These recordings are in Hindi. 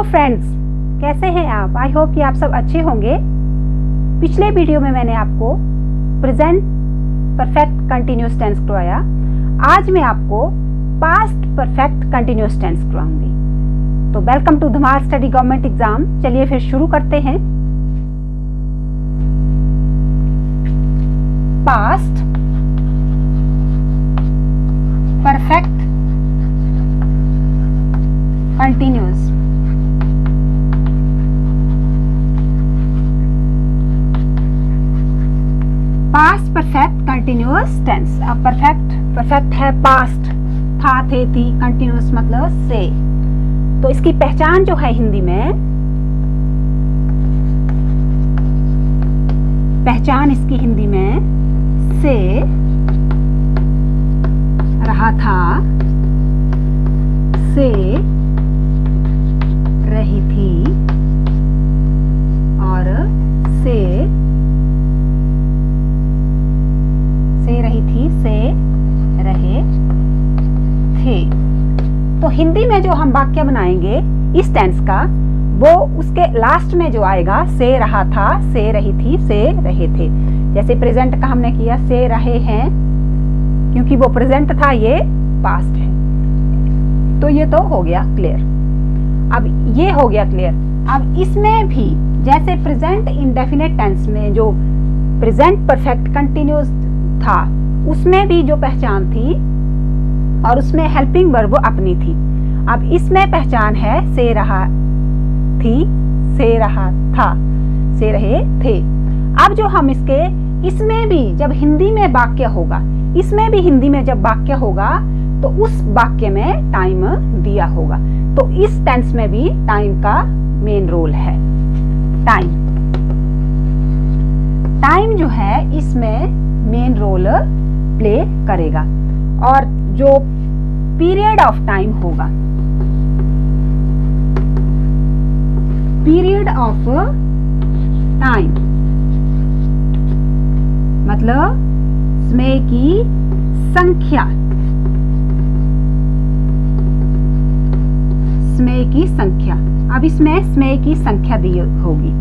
फ्रेंड्स, कैसे हैं आप? आई होप कि आप सब अच्छे होंगे। पिछले वीडियो में मैंने आपको प्रेजेंट परफेक्ट कंटिन्यूअस टेंस करवाया। आज मैं आपको पास्ट परफेक्ट कंटिन्यूअस टेंस करवाऊंगी। तो welcome to Dhamaal study government exam. चलिए फिर शुरू करते हैं। Past perfect continuous. Past perfect continuous tense. अब परफेक्ट है पास्ट, था, थे, थी, कंटिन्यूअस मतलब से। तो इसकी पहचान जो है हिंदी में, पहचान इसकी हिंदी में से रहा था, से रही थी और से रही थी, से रहे थे। तो हिंदी में जो हम वाक्य बनाएंगे इस टेंस का, वो उसके लास्ट में जो आएगा से रहा था, से रही थी, से रहे थे। जैसे प्रेजेंट का हमने किया से रहे हैं, क्योंकि वो प्रेजेंट था, ये पास्ट है। तो ये तो हो गया क्लियर। अब ये हो गया क्लियर। अब इसमें भी जैसे प्रेजेंट इंडेफिनिट टेंस में जो प्रेजेंट परफेक्ट कंटिन्यूअस था, उसमें भी जो पहचान थी और उसमें हेल्पिंग वर्ब अपनी थी। अब इसमें पहचान है से रहा थी, से रहा था, से रहे थे। अब जो हम इसमें भी जब हिंदी में वाक्य होगा, इसमें भी हिंदी में जब वाक्य होगा तो उस वाक्य में टाइम दिया होगा। तो इस टेंस में भी टाइम का मेन रोल है। टाइम जो है इसमें मेन रोल प्ले करेगा। और जो पीरियड ऑफ टाइम होगा, पीरियड ऑफ टाइम मतलब समय की संख्या, समय की संख्या। अब इसमें समय की संख्या दी होगी।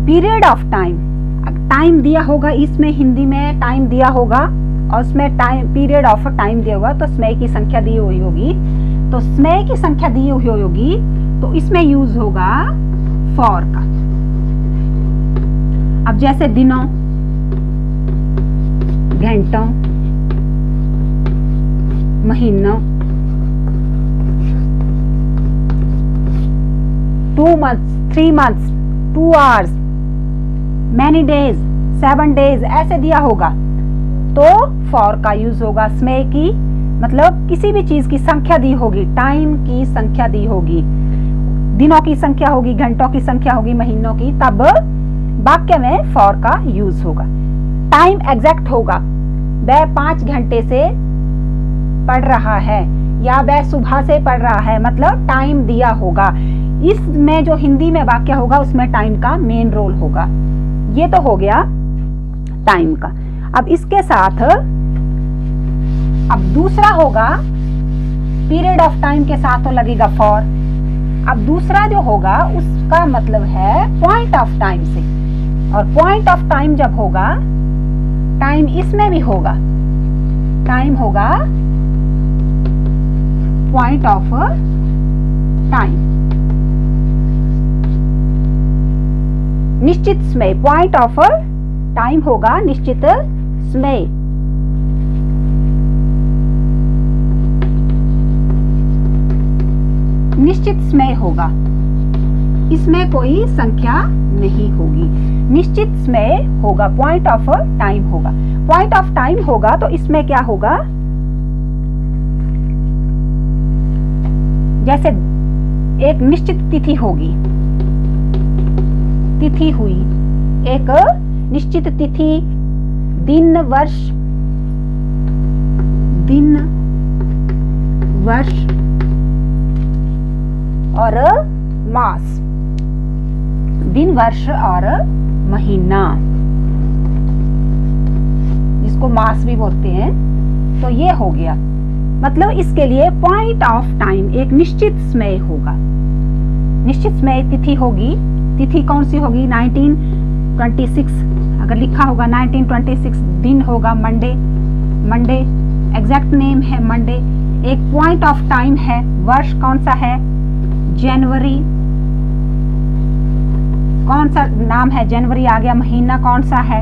पीरियड ऑफ टाइम दिया होगा, इसमें हिंदी में टाइम दिया होगा और उसमें टाइम पीरियड ऑफ टाइम दिया होगा, तो समय की संख्या दी हुई होगी। तो समय की संख्या दी हुई होगी तो इसमें यूज होगा फॉर का। अब जैसे दिनों, घंटों, महीनों, 2 months, 3 months, 2 hours, many days, 7 days ऐसे दिया होगा तो फॉर का यूज होगा। समय की मतलब किसी भी चीज की संख्या दी होगी, टाइम की संख्या दी होगी, दिनों की संख्या होगी, घंटों की संख्या होगी, महीनों की, तब वाक्य में फॉर का यूज होगा। टाइम एग्जैक्ट होगा, वह 5 घंटे से पढ़ रहा है या वह सुबह से पढ़ रहा है, मतलब टाइम दिया होगा। इसमें जो हिंदी में वाक्य होगा उसमें टाइम का मेन रोल होगा। ये तो हो गया टाइम का। अब इसके साथ अब दूसरा होगा, पीरियड ऑफ टाइम के साथ तो लगेगा फॉर। अब दूसरा जो होगा उसका मतलब है पॉइंट ऑफ टाइम से, और पॉइंट ऑफ टाइम जब होगा, टाइम इसमें भी होगा, टाइम होगा पॉइंट ऑफ टाइम। निश्चित समय, पॉइंट ऑफ टाइम होगा निश्चित समय। निश्चित समय होगा, इसमें कोई संख्या नहीं होगी। निश्चित समय होगा, पॉइंट ऑफ टाइम होगा। पॉइंट ऑफ टाइम होगा तो इसमें क्या होगा, जैसे एक निश्चित तिथि होगी, तिथि हुई, एक निश्चित तिथि, दिन, वर्ष, और मास, दिन, वर्ष और महीना, जिसको मास भी बोलते हैं। तो ये हो गया, मतलब इसके लिए पॉइंट ऑफ टाइम एक निश्चित समय होगा। निश्चित समय तिथि होगी, तिथि कौन सी होगी, 1926, अगर लिखा होगा 1926, दिन होगा मंडे, मंडे एग्जैक्ट नेम है मंडे। एक पॉइंट ऑफ टाइम है, वर्ष कौन सा है, जनवरी, कौन सा नाम है, जनवरी आ गया। महीना कौन सा है,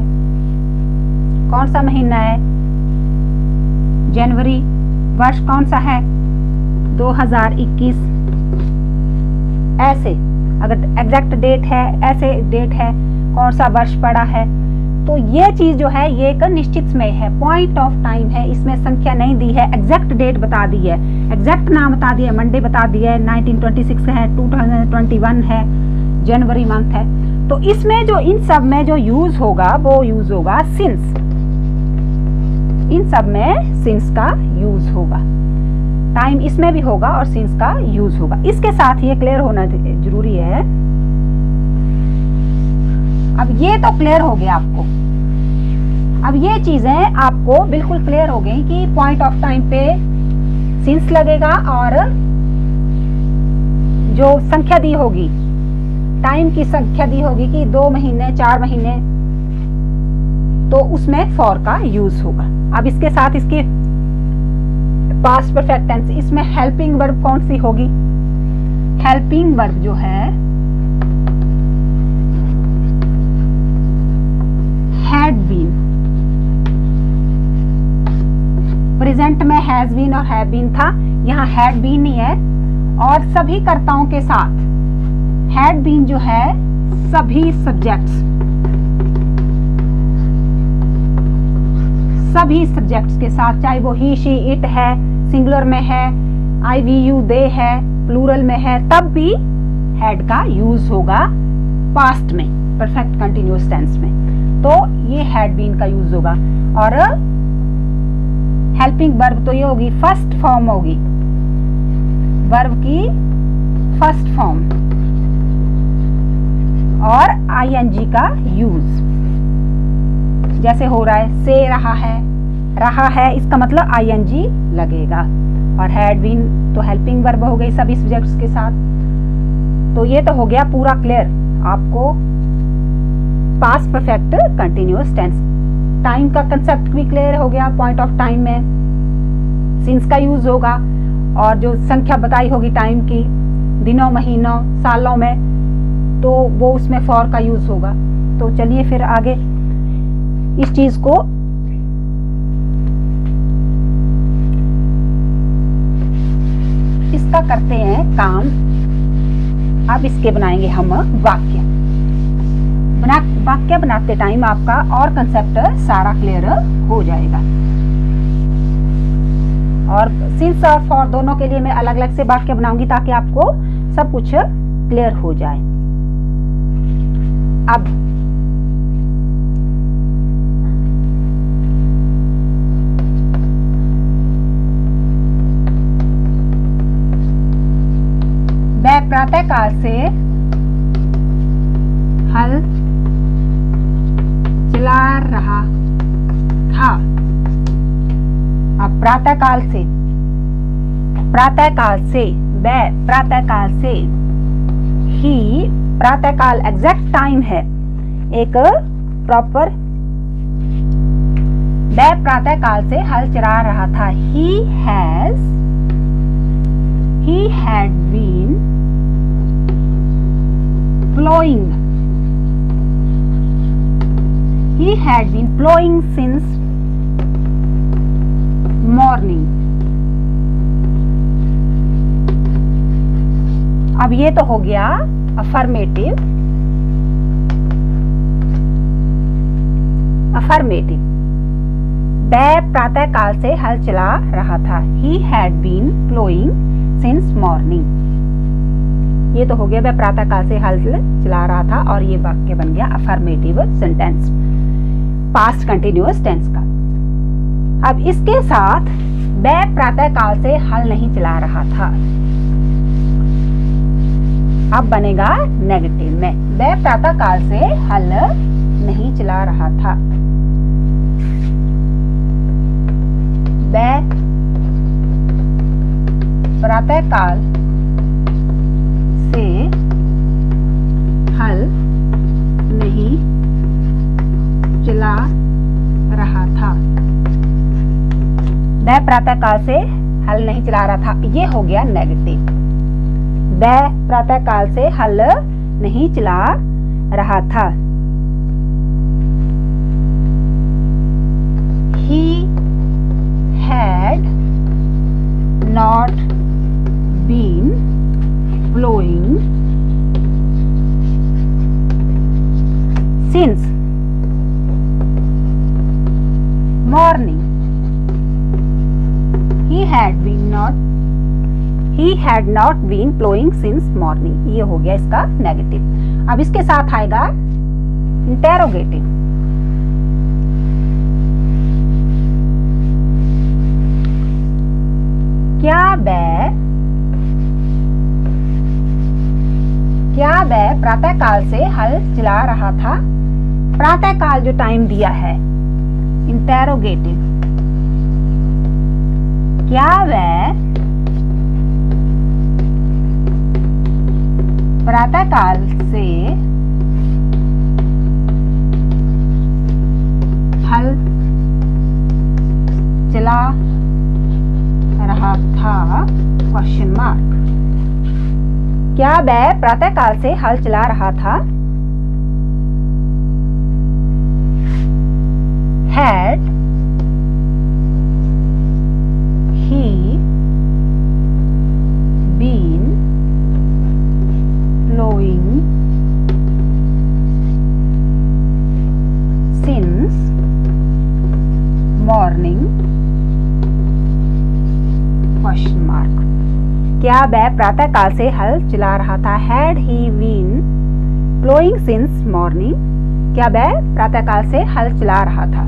कौन सा महीना है, जनवरी। वर्ष कौन सा है, 2021। ऐसे अगर एग्जैक्ट डेट है, ऐसे डेट है, कौन सा वर्ष पड़ा है। तो ये चीज जो है ये एक निश्चित समय है, पॉइंट ऑफ टाइम है, इसमें संख्या नहीं दी है, एग्जैक्ट डेट बता दी है, एग्जैक्ट नाम बता दिया, मंडे बता दिया है, 1926 है, 2021 है, जनवरी मंथ है। तो इसमें जो इन सब में जो यूज होगा वो यूज होगा सिंस, इन सब में सिंस का यूज होगा, टाइम इसमें भी होगा और सिंस का यूज होगा। इसके साथ ये क्लियर होना जरूरी है। अब ये तो क्लियर हो गया आपको, अब ये चीजें आपको बिल्कुल क्लियर हो गई कि पॉइंट ऑफ टाइम पे सिंस लगेगा और जो संख्या दी होगी, टाइम की संख्या दी होगी कि 2 महीने 4 महीने, तो उसमें फॉर का यूज होगा। अब इसके साथ इसकी पास्ट परफेक्ट टेंस, इसमें हेल्पिंग वर्ब कौन सी होगी, हेल्पिंग वर्ब जो है हैड बीन, प्रेजेंट में हैज बीन और हैव बीन था, यहाँ हैड बीन नहीं है। और सभी कर्ताओं के साथ हैड बीन जो है सभी सब्जेक्ट्स, सभी सब्जेक्ट्स के साथ, चाहे वो ही शी इट है, सिंगुलर में है, आई वी यू दे है, प्लूरल में है, तब भी हैड का यूज होगा पास्ट में, परफेक्ट कंटिन्यूअस टेंस में। तो ये हैड बीन का यूज होगा। और हेल्पिंग वर्ब तो ये होगी फर्स्ट फॉर्म होगी, वर्ब की फर्स्ट फॉर्म, और आईएनजी का यूज जैसे हो रहा है, से रहा है इसका मतलब आईएनजी लगेगा। और हैड बीन तो हेल्पिंग वर्ब हो गई सभी सब्जेक्ट्स के साथ। तो ये तो हो गया पूरा क्लियर आपको past perfect continuous tense. Time का कंसेप्ट भी क्लियर हो गया, पॉइंट ऑफ टाइम में सिंस का यूज होगा, और जो संख्या बताई होगी टाइम की, दिनों, महीनों, सालों में, तो वो उसमें फॉर का यूज होगा। तो चलिए फिर आगे इस चीज को इसका करते हैं काम। अब इसके बनाएंगे हम वाक्य। वाक्य बनाते टाइम आपका और कंसेप्ट सारा क्लियर हो जाएगा। और सिंस और फॉर दोनों के लिए मैं अलग अलग से वाक्य बनाऊंगी ताकि आपको सब कुछ क्लियर हो जाए। अब वह प्रातःकाल से हल चला रहा था। अब प्रातःकाल से वह प्रातःकाल से, ही प्रातःकाल एग्जैक्ट टाइम है, एक प्रॉपर, वह प्रातःकाल से हल चला रहा था। he had been plowing. He had been plowing since morning. अब ये तो हो गया अफर्मेटिव। वह प्रातःकाल से हल चला रहा था। He had been plowing since morning. ये तो हो गया वह प्रातःकाल से हल चला रहा था, और ये वाक्य बन गया affirmative sentence, past continuous tense का। अब इसके साथ वह प्रातःकाल से हल नहीं चला रहा था, अब बनेगा नेगेटिव में, वह प्रातःकाल से हल नहीं चला रहा था। वह प्रातःकाल से वह प्रातःकाल से हल नहीं चला रहा था, ये हो गया नेगेटिव। वह प्रातःकाल से हल नहीं चला रहा था। He had not been plowing since morning. He had not been plowing since morning. ये हो गया इसका नेगेटिव। अब इसके साथ आएगा इंटेरोगेटिव। क्या वह प्रातःकाल से हल चला रहा था? प्रातःकाल जो टाइम दिया है, इंटेरोगेटिव, क्या वह प्रातःकाल से हल चला रहा था? Question mark. क्या वह प्रातःकाल से हल चला रहा था? Had he been plowing since morning? Question mark. क्या वह प्रातःकाल से हल चला रहा था? Had he been plowing since morning? क्या वह प्रातःकाल से हल चला रहा था?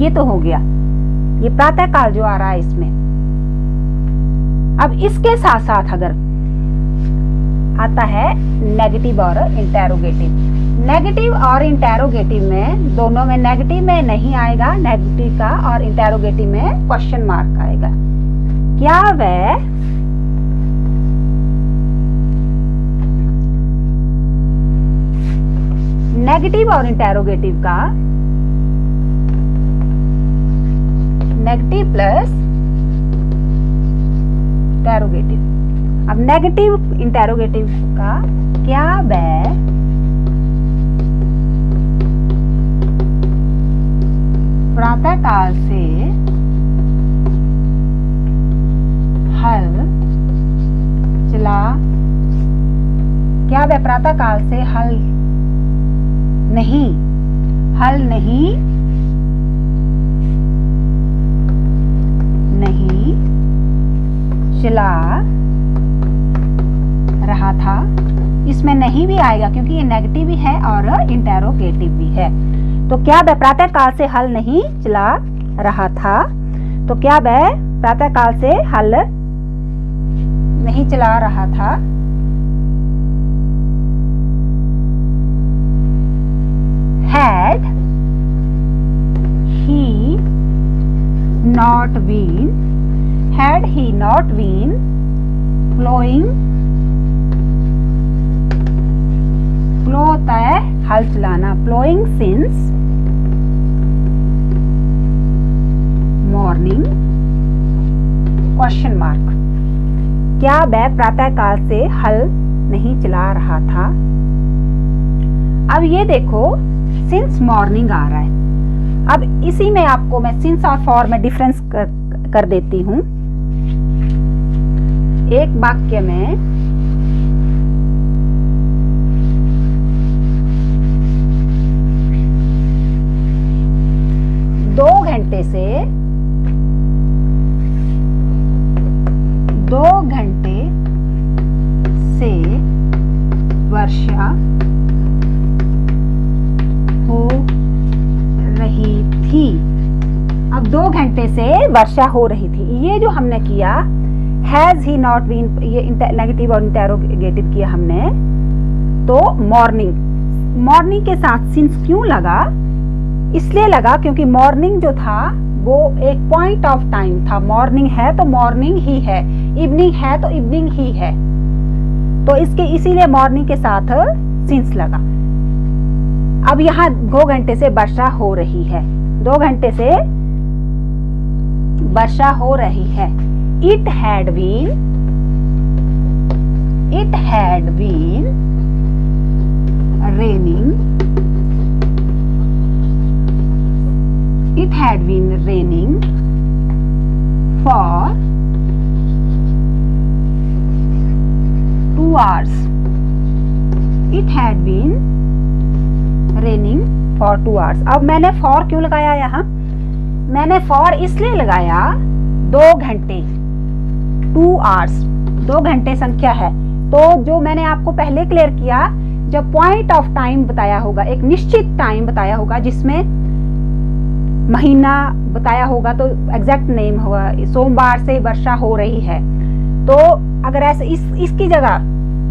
ये तो हो गया, ये प्रातःकाल जो आ रहा है इसमें। अब इसके साथ साथ अगर आता है नेगेटिव और इंटेरोगेटिव। नेगेटिव और इंटेरोगेटिव में, दोनों में, नेगेटिव में नहीं आएगा नेगेटिव का, और इंटेरोगेटिव में क्वेश्चन मार्क आएगा। क्या वह नेगेटिव और इंटेरोगेटिव का, नेगेटिव प्लस इंटेरोगेटिव। अब नेगेटिव इंटेरोगेटिव का, क्या वह प्रातःकाल से हल चला, क्या वह प्रातःकाल से हल नहीं चला रहा था? इसमें नहीं भी आएगा क्योंकि ये नेगेटिव भी है और इंटेरोगेटिव भी है। तो क्या वह प्रातःकाल से हल नहीं चला रहा था? तो क्या वह प्रातःकाल से हल नहीं चला रहा था? Had he not been plowing, प्लो होता है हल चलाना, plowing since morning? Question mark. क्या वह प्रातःकाल से हल नहीं चला रहा था? अब ये देखो, सिंस मॉर्निंग आ रहा है। अब इसी में आपको मैं सिंस और फॉर में डिफरेंस कर देती हूं। एक वाक्य में दो घंटे से वर्षा हो रही थी। अब 2 घंटे से वर्षा हो रही थी। ये जो हमने किया, हैज ही नॉट बीन, ये नेगेटिव और इंटेरोगेटिव किया हमने। तो मॉर्निंग के साथ सिंस क्यों लगा? इसलिए लगा क्योंकि मॉर्निंग जो था वो एक पॉइंट ऑफ टाइम था। मॉर्निंग है तो मॉर्निंग ही है, इवनिंग है तो इवनिंग ही है। तो इसीलिए मॉर्निंग के साथ सिंस लगा। अब यहाँ 2 घंटे से वर्षा हो रही है। 2 घंटे से वर्षा हो रही है। It had been raining. It had been raining for 2 hours. It had been raining for 2 hours. अब मैंने for क्यों लगाया यहाँ? मैंने for इसलिए लगाया 2 घंटे, 2 hours, 2 घंटे संख्या है। तो जो मैंने आपको पहले क्लियर किया, जब पॉइंट ऑफ टाइम बताया होगा, एक निश्चित टाइम बताया होगा जिसमें महीना बताया होगा, तो एग्जैक्ट नेम होगा, सोमवार से वर्षा हो रही है। तो अगर ऐसे इसकी जगह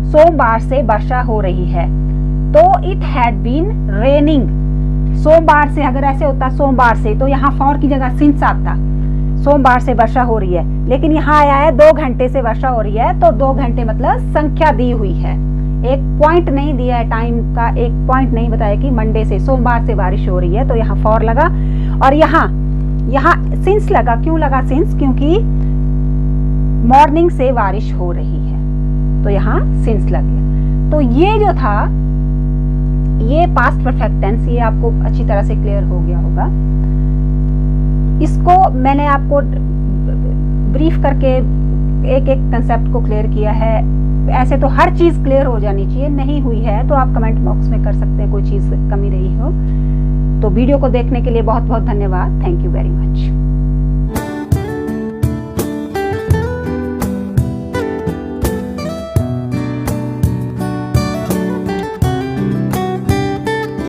सोमवार से वर्षा हो रही है तो इट हैड बीन रेनिंग, सोमवार से अगर ऐसे होता सोमवार से, तो यहाँ फॉर की जगह सिंस आता, सोमवार से वर्षा हो रही है। लेकिन यहाँ आया है 2 घंटे से वर्षा हो रही है, तो 2 घंटे मतलब संख्या दी हुई है, एक पॉइंट नहीं दिया है टाइम का, एक पॉइंट नहीं बताया कि मंडे से, सोमवार से बारिश हो रही है, तो यहाँ फॉर लगा। और यहाँ सिंस लगा। क्यों लगा सिंस? क्योंकि मॉर्निंग से बारिश हो रही है, तो यहाँ सिंस लग गया। तो ये जो था, ये पास्ट परफेक्ट टेंस, ये आपको अच्छी तरह से क्लियर हो गया होगा। इसको मैंने आपको ब्रीफ करके एक एक कंसेप्ट को क्लियर किया है। ऐसे तो हर चीज क्लियर हो जानी चाहिए, नहीं हुई है तो आप कमेंट बॉक्स में कर सकते हैं, कोई चीज कमी रही हो। तो वीडियो को देखने के लिए बहुत बहुत धन्यवाद। Thank you very much.